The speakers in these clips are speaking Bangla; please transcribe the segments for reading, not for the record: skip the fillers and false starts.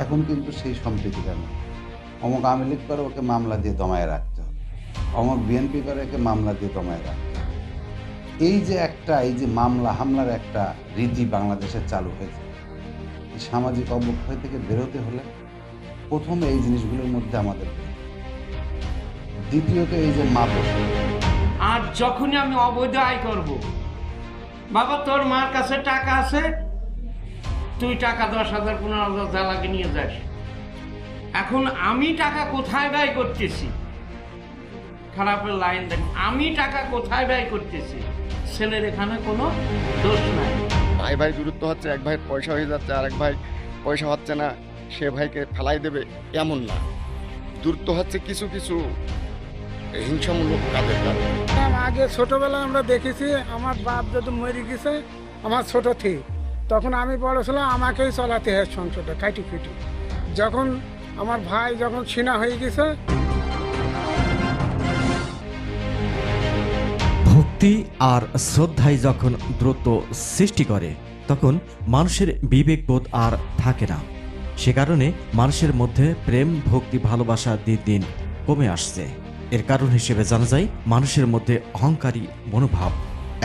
এখন কিন্তু সেই সম্প্রীতিটা নেই। অমুক আওয়ামী লীগ করে ওকে মামলা দিয়ে দমায়ে রাখতে হবে, অমুক বিএনপি করে একে মামলা দিয়ে দমায়ে রাখতে হবে। এই যে মামলা হামলার একটা রীতি বাংলাদেশে চালু হয়েছে, এই সামাজিক অবক্ষয় থেকে বেরোতে হলে প্রথমে এই জিনিসগুলোর মধ্যে আমাদের বেরোতে হবে। দ্বিতীয়ত এই যে মাদক। আর যখনই আমি অবৈধ আয় করব, বাবা তোর মার কাছে টাকা আছে, তুই টাকা 10,000 15,000 যা লাগে নিয়ে যাস। এখন আমি টাকা কোথায় ব্যয় করতেছি, খারাপের লাইন দেখ, আমি টাকা কোথায় ব্যয় করতেছি, ছেলের এখানে কোনো দোষ নাই। ভাই ভাই দূরত্ব হচ্ছে, এক ভাইয়ের পয়সা হয়ে যাচ্ছে, আরেক ভাই পয়সা হচ্ছে না, সে ভাইকে ফেলাই দেবে এমন না। দূরত্ব হচ্ছে কিছু কিছু হিংসামূলক কাজের কারণে। আগে ছোটবেলায় আমরা দেখেছি, আমার বাপ যদি মরে গেছে আমার ছোট থেকে, তখন আমি বড় ছিলাম, আমাকেই চলাতে হয় সংসারটা খাইটি খুঁটি। যখন আমার ভাই যখন ছিনা হয়ে গেছে, ভক্তি আর শ্রদ্ধাই যখন দ্রুত সৃষ্টি করে, তখন মানুষের বিবেকবোধ আর থাকে না। সে কারণে মানুষের মধ্যে প্রেম, ভক্তি, ভালোবাসা দিন দিন কমে আসছে। এর কারণ হিসেবে জানা যায় মানুষের মধ্যে অহংকারী মনোভাব,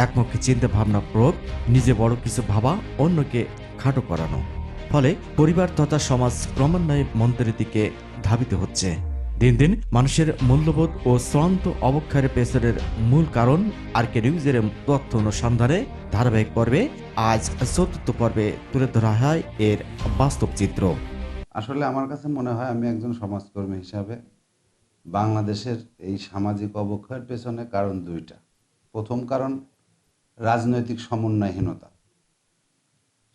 একমুখী চিন্তা ভাবনা প্রয়োগ, নিজে বড় কিছু ভাবা, অন্যকে খাটো করানো। ফলে পরিবার তথা সমাজ ক্রমান্বয়ে মন্ত্রের দিকে ধাবিত হচ্ছে। দিন দিন মানুষের মূল্যবোধ ও চূড়ান্ত অবক্ষয়ের পেছনের মূল কারণ আরকে নিউজের তথ্য অনুসন্ধানে ধারাবাহিক পর্বে আজ চতুর্থ পর্বে তুলে ধরা হয় এর বাস্তব চিত্র। আসলে আমার কাছে মনে হয়, আমি একজন সমাজকর্মী হিসাবে, বাংলাদেশের এই সামাজিক অবক্ষয়ের পেছনে কারণ দুইটা। প্রথম কারণ রাজনৈতিক সমন্বয়হীনতা,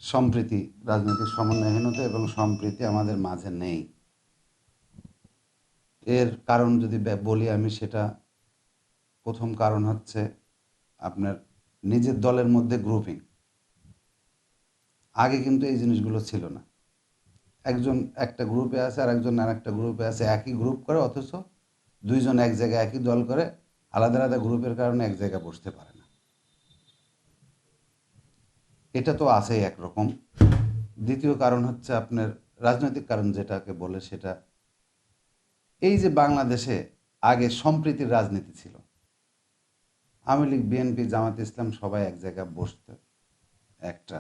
সম্প্রীতি, রাজনৈতিক সমন্বয়হীনতা এবং সম্প্রীতি আমাদের মাঝে নেই। এর কারণ যদি বলি আমি, সেটা প্রথম কারণ হচ্ছে আপনার নিজের দলের মধ্যে গ্রুপিং। আগে কিন্তু এই জিনিসগুলো ছিল না। একজন একটা গ্রুপে আছে আর একজন আর একটা গ্রুপে আছে, একই গ্রুপ করে, অথচ দুইজন এক জায়গায় একই দল করে, আলাদা আলাদা গ্রুপের কারণে এক জায়গায় বসতে পারে না। এটা তো আছেই একরকম। দ্বিতীয় কারণ হচ্ছে আপনার রাজনৈতিক কারণ, যেটাকে বলে সেটা এই যে বাংলাদেশে আগে সম্প্রীতির রাজনীতি ছিল। আওয়ামী লীগ, বিএনপি, জামাত ইসলাম সবাই এক জায়গায় বসতে, একটা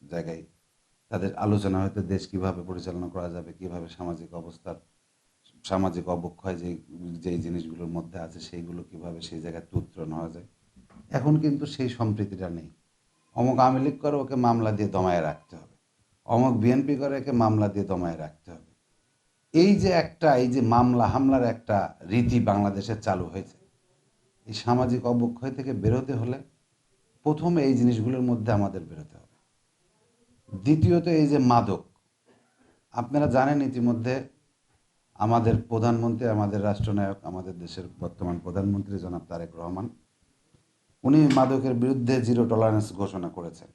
জায়গায় তাদের আলোচনা হয়তো দেশ কিভাবে পরিচালনা করা যাবে, কিভাবে সামাজিক অবক্ষয় যেই জিনিসগুলোর মধ্যে আছে সেইগুলো কিভাবে সেই জায়গায় উত্তরণ হওয়া যায়। এখন কিন্তু সেই সম্প্রীতিটা নেই। অমুক আওয়ামী লীগ করে ওকে মামলা দিয়ে দমায়ে রাখতে হবে, অমুক বিএনপি করে একে মামলা দিয়ে দমায়ে রাখতে হবে। এই যে মামলা হামলার একটা রীতি বাংলাদেশে চালু হয়েছে, এই সামাজিক অবক্ষয় থেকে বেরোতে হলে প্রথমে এই জিনিসগুলোর মধ্যে আমাদের বেরোতে হবে। দ্বিতীয়ত এই যে মাদক। আপনারা জানেন ইতিমধ্যে আমাদের প্রধানমন্ত্রী, আমাদের রাষ্ট্রনায়ক, আমাদের দেশের বর্তমান প্রধানমন্ত্রী জনাব তারেক রহমান, উনি মাদকের বিরুদ্ধে জিরো টলারেন্স ঘোষণা করেছেন।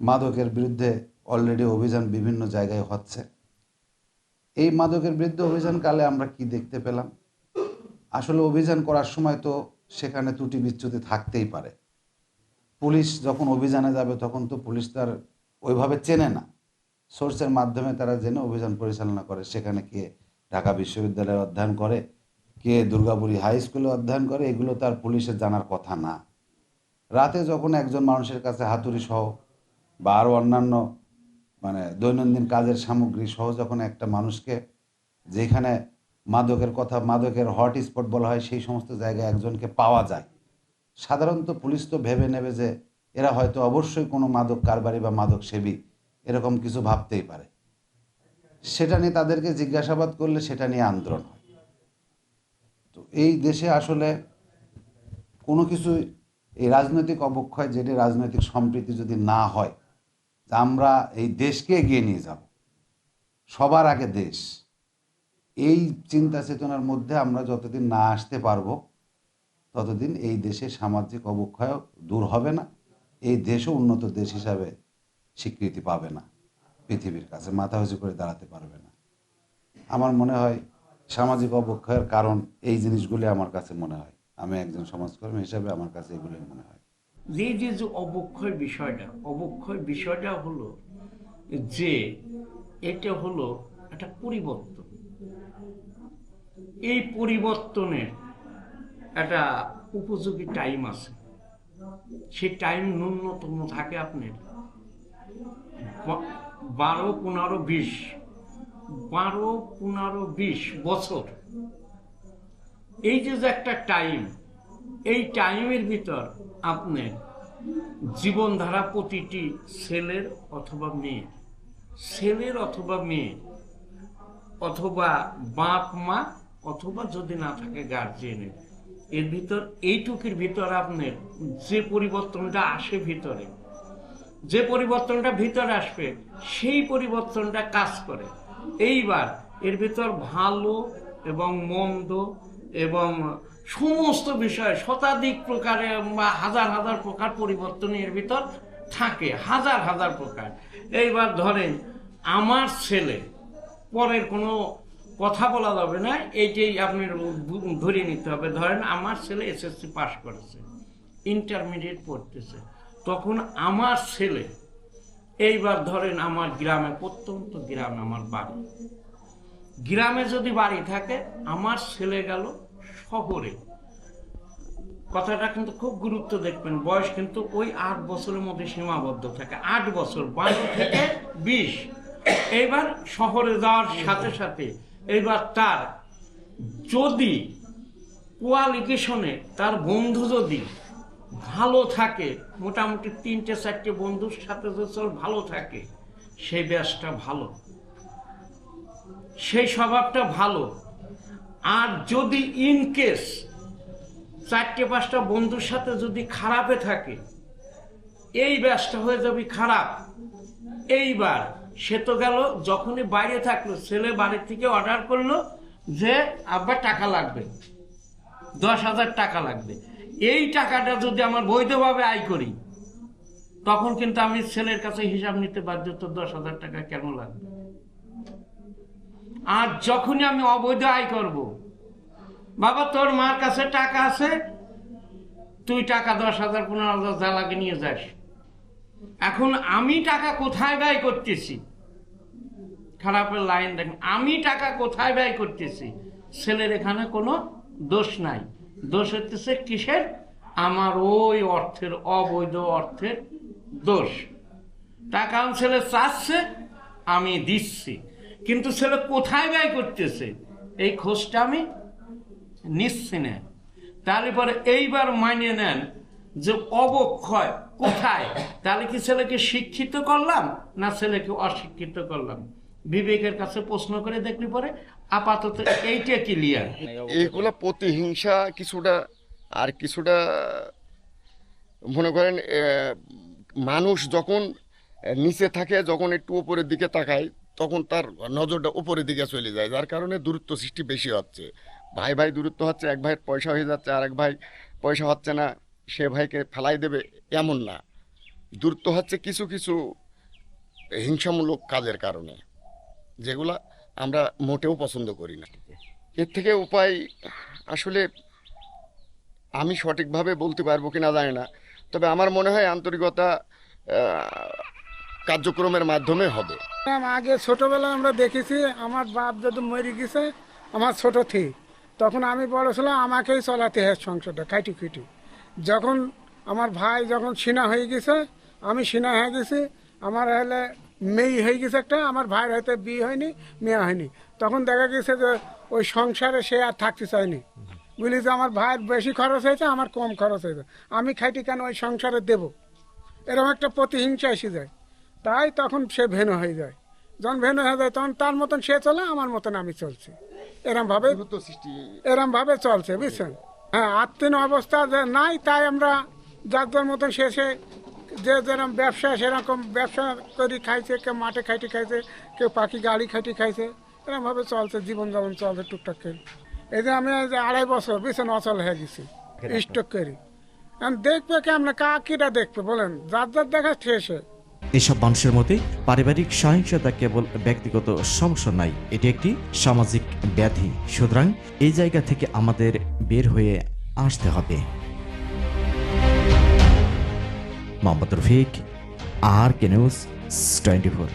মাদকের বিরুদ্ধে অলরেডি অভিযান বিভিন্ন জায়গায় হচ্ছে। এই মাদকের বিরুদ্ধে অভিযানকালে আমরা কি দেখতে পেলাম? আসলে অভিযান করার সময় তো সেখানে ত্রুটি বিচ্যুতি থাকতেই পারে। পুলিশ যখন অভিযানে যাবে তখন তো পুলিশ তার ওইভাবে চেনে না, সোর্সের মাধ্যমে তারা জেনে অভিযান পরিচালনা করে। সেখানে কে ঢাকা বিশ্ববিদ্যালয়ে অধ্যয়ন করে, কে দুর্গাপুরী হাই স্কুলে অধ্যয়ন করে, এগুলো তার পুলিশের জানার কথা না। রাতে যখন একজন মানুষের কাছে হাতুড়ি সহ বা আরও অন্যান্য দৈনন্দিন কাজের সামগ্রী সহ যখন একটা মানুষকে, যেখানে মাদকের হট স্পট বলা হয়, সেই সমস্ত জায়গায় একজনকে পাওয়া যায়, সাধারণত পুলিশ তো ভেবে নেবে যে এরা হয়তো অবশ্যই কোনো মাদক কারবারি বা মাদক সেবী, এরকম কিছু ভাবতেই পারে। সেটা নিয়ে তাদেরকে জিজ্ঞাসাবাদ করলে সেটা নিয়ে আন্দোলন হয়। তো এই দেশে আসলে কোনো কিছু, এই রাজনৈতিক অবক্ষয়, যেটি রাজনৈতিক সম্প্রীতি যদি না হয়, তা আমরা এই দেশকে এগিয়ে নিয়ে যাব, সবার আগে দেশ, এই চিন্তা চেতনার মধ্যে আমরা যতদিন না আসতে পারবো ততদিন এই দেশে সামাজিক অবক্ষয় দূর হবে না, এই দেশও উন্নত দেশ হিসাবে স্বীকৃতি পাবে না, পৃথিবীর কাছে মাথা উঁচু করে দাঁড়াতে পারবে না। আমার মনে হয় সামাজিক অবক্ষয়ের কারণ এই জিনিসগুলি আমার কাছে মনে হয়, আমি একজন সমাজকর্মী হিসাবে আমার কাছে এগুলি মনে হয়। যে অবক্ষয় বিষয়টা হলো যে এটা হলো একটা পরিবর্তন। এই পরিবর্তনের একটা উপযোগী টাইম আছে। সেই টাইম ন্যূনতম থাকে আপনার 12, 15, 20, 12, 15, 20 বছর। এই যে একটা টাইম, এই টাইমের ভিতর আপনার জীবনধারা প্রতিটি ছেলের অথবা মেয়ের অথবা বাপ মা অথবা যদি না থাকে গার্জিয়ানের, এর ভিতর এইটুকুর ভিতর আপনার যে পরিবর্তনটা আসে ভিতরে, যে পরিবর্তনটা ভিতরে আসবে সেই পরিবর্তনটা কাজ করে। এইবার এর ভিতর ভালো এবং মন্দ এবং সমস্ত বিষয় শতাধিক প্রকারে বা হাজার হাজার প্রকার পরিবর্তন এর ভিতর থাকে, হাজার হাজার প্রকার। এইবার ধরেন আমার ছেলে, পরের কোনো কথা বলা যাবে না, এইটাই আপনার ধরে নিতে হবে। ধরেন আমার ছেলে এসএসসি পাস করেছে, ইন্টারমিডিয়েট পড়তেছে, তখন আমার ছেলে, এইবার ধরেন আমার গ্রামে, প্রত্যন্ত গ্রামে আমার বাড়ি, গ্রামে যদি বাড়ি থাকে, আমার ছেলে গেল শহরে। কথাটা কিন্তু খুব গুরুত্ব দেখবেন, বয়স কিন্তু ওই 8 বছরের মধ্যে সীমাবদ্ধ থাকে, 8 বছর, 12 থেকে 20। এইবার শহরে যাওয়ার সাথে সাথে এইবার তার যদি কোয়ালিফিকেশনে তার বন্ধু যদি ভালো থাকে, মোটামুটি 3-4টে বন্ধুর সাথে যদি ভালো থাকে, সেই ব্যাসটা ভালো, সেই স্বভাবটা ভালো। আর যদি ইনকেস 4-5টা বন্ধুর সাথে যদি খারাপে থাকে, এই ব্যাসটা হয়ে যাবে খারাপ। এইবার সে তো গেল, যখনই বাইরে থাকলো, ছেলে বাড়ি থেকে অর্ডার করলো যে আব্বা টাকা লাগবে, 10,000 টাকা লাগবে। এই টাকাটা যদি আমার বৈধভাবে আয় করি, তখন কিন্তু আমি ছেলের কাছে হিসাব নিতে বাধ্য, তো 10,000 টাকা কেন লাগবে। আর যখনই আমি অবৈধ আয় করব, বাবা তোর মার কাছে টাকা আছে, তুই টাকা 10,000, 15,000 যা লাগে নিয়ে যাস। এখন আমি টাকা কোথায় ব্যয় করতেছি, খারাপের লাইন দেখেন, আমি টাকা কোথায় ব্যয় করতেছি, ছেলের এখানে কোনো দোষ নাই। দোষ হচ্ছে কিসের? আমার ওই অর্থের, অবৈধ অর্থের দোষ। টাকা ছেলে চাচ্ছে, আমি দিচ্ছি, কিন্তু ছেলে কোথায় ব্যয় করতেছে এই খোঁজটা আমি নিচ্ছি না। তাহলে পরে এইবার মানিয়ে নেন যে অবক্ষয় কোথায়, তাহলে কি ছেলেকে শিক্ষিত করলাম না ছেলেকে অশিক্ষিত করলাম? বিবেকের কাছে প্রশ্ন করে দেখলি পরে আপাতত এইটা ক্লিয়ার। এইগুলা প্রতিহিংসা কিছুটা, আর কিছুটা মনে করেন মানুষ যখন নিচে থাকে, যখন একটু উপরের দিকে তাকায়, তখন তার নজরটা উপরের দিকে চলে যায়, যার কারণে দূরত্ব সৃষ্টি বেশি হচ্ছে। ভাই ভাই দূরত্ব হচ্ছে, এক ভাইয়ের পয়সা হয়ে যাচ্ছে, আরেক ভাই পয়সা হচ্ছে না, সে ভাইকে ফেলাই দেবে এমন না। দূরত্ব হচ্ছে কিছু কিছু হিংসামূলক কাজের কারণে, যেগুলা আমরা মোটেও পছন্দ করি না। এর থেকে উপায় আসলে আমি সঠিকভাবে বলতে পারবো কিনা জানি না, তবে আমার মনে হয় আন্তরিকতা কার্যক্রমের মাধ্যমে হবে। আগে ছোটবেলায় আমরা দেখেছি, আমার বাপ যদি মরে গেছে আমার ছোট থেকে, তখন আমি বড় ছিলাম, আমাকেই চলাতে হয় সংসারটা খাইটি খুঁটি। যখন আমার ভাই যখন সিনা হয়ে গেছে, আমি সিনা হয়ে গেছি, আমার হলে মেয়ে হয়ে গেছে একটা, আমার ভাইয়ের হয়তো বিয়ে হয়নি, মেয়ে হয়নি, তখন দেখা গেছে যে ওই সংসারে সে আর থাকতে চায়নি। বুঝলি যে আমার ভাইয়ের বেশি খরচ হয়েছে, আমার কম খরচ হয়েছে, আমি খাইটি কেন ওই সংসারে দেব, এরকম একটা প্রতিহিংসা এসে যায়। তাই তখন সে ভেনু হয়ে যায়। যখন ভেনু হয়ে যায়, তখন তার মতন সে চলে, আমার মতন আমি চলছি, এরম ভাবে চলছে, বুঝছেন? হ্যাঁ, আত্মীয় অবস্থা যে নাই, তাই আমরা যার যার মতন শেষে যে যেরকম ব্যবসা, সেরকম ব্যবসা করি খাইছে, কেউ মাঠে খাইটি খাইছে, কেউ পাখি গাড়ি খাইটি খাইছে, এরকমভাবে চলছে, জীবনযাপন চলছে টুকটাক করে। এই যে আমি 2.5 বছর বুঝছেন অচল হয়ে গেছি, স্টক করি। দেখবে কেমন, কাকিটা দেখবে বলেন, যার যার দেখা ঠেসে। এসব মানুষের মধ্যে পারিবারিক সহিংসতা কেবল ব্যক্তিগত সমস্যা নাই, এটি একটি সামাজিক ব্যাধি। সুতরাং এই জায়গা থেকে আমাদের বের হয়ে আসতে হবে। Mohammad Rafiq, RK News 24।